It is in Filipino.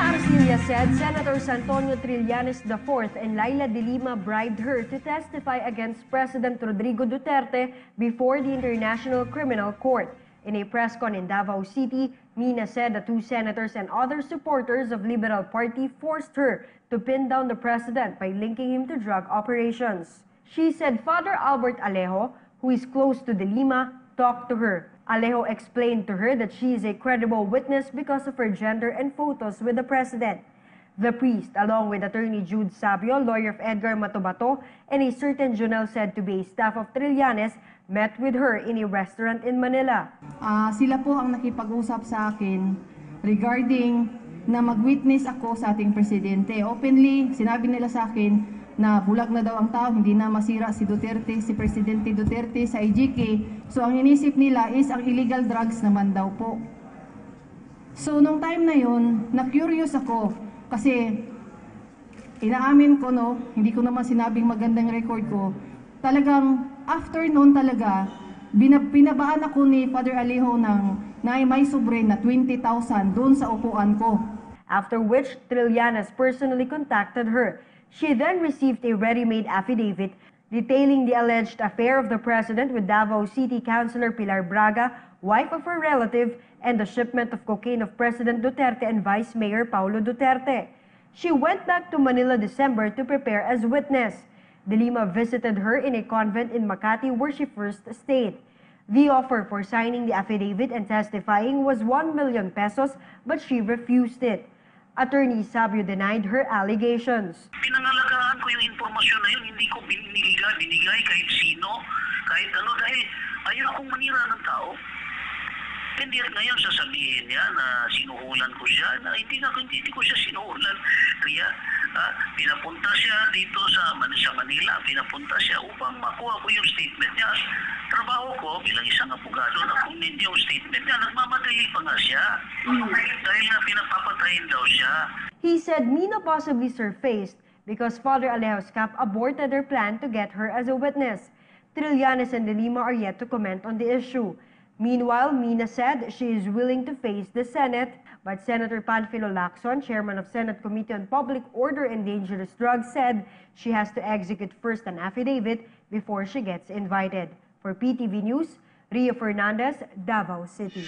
Arcilla said Senators Antonio Trillanes IV and Laila de Lima bribed her to testify against President Rodrigo Duterte before the International Criminal Court. In a press con in Davao City, Mina said the two senators and other supporters of Liberal Party forced her to pin down the president by linking him to drug operations. She said Father Albert Alejo, who is close to de Lima, talked to her. Alejo explained to her that she is a credible witness because of her gender and photos with the president. The priest, along with attorney Jude Sabio, lawyer of Edgar Matobato, and a certain Jonel said to be a staff of Trillanes, met with her in a restaurant in Manila. Sila po ang nakipag-usap sa akin regarding na mag-witness ako sa ating presidente. Openly, sinabi nila sa akin na bulag na daw ang tao, hindi na masira si Duterte, si Presidente Duterte sa IGK. So ang inisip nila is ang illegal drugs naman daw po. So nung time na yun, na-curious ako kasi inaamin ko, no, hindi ko naman sinabing magandang record ko. Talagang after noon talaga, pinabaan ako ni Father Alejo ng may sobre na 20,000 doon sa upuan ko. After which, Trillanes personally contacted her. She then received a ready-made affidavit detailing the alleged affair of the president with Davao City Councilor Pilar Braga, wife of her relative, and the shipment of cocaine of President Duterte and Vice Mayor Paulo Duterte. She went back to Manila December to prepare as witness. De Lima visited her in a convent in Makati where she first stayed. The offer for signing the affidavit and testifying was 1 million pesos, but she refused it. Attorney Sabio denied her allegations. Pinangalagaan ko yung informasyon na yun, hindi ko binigay kahit sino, kahit ano, dahil ayaw akong manira ng tao. Hindi at ngayon sasabihin niya na sinuhulan ko siya, na hindi ko siya sinuhulan. Kaya pinapunta siya dito sa Manila, pinapunta siya upang makuha ko yung statement niya. Trabaho ko bilang isang abogado na kung hindi yung statement niya, nagmamadali pa nga siya. Dahil nga pinapapatayin daw siya. He said Mina possibly surfaced because Father Alejo's camp aborted their plan to get her as a witness. Trillanes and de Lima are yet to comment on the issue. Meanwhile, Mina said she is willing to face the Senate, but Senator Panfilo Lacson, chairman of Senate Committee on Public Order and Dangerous Drugs, said she has to execute first an affidavit before she gets invited. For PTV News, Rio Fernandez, Davao City.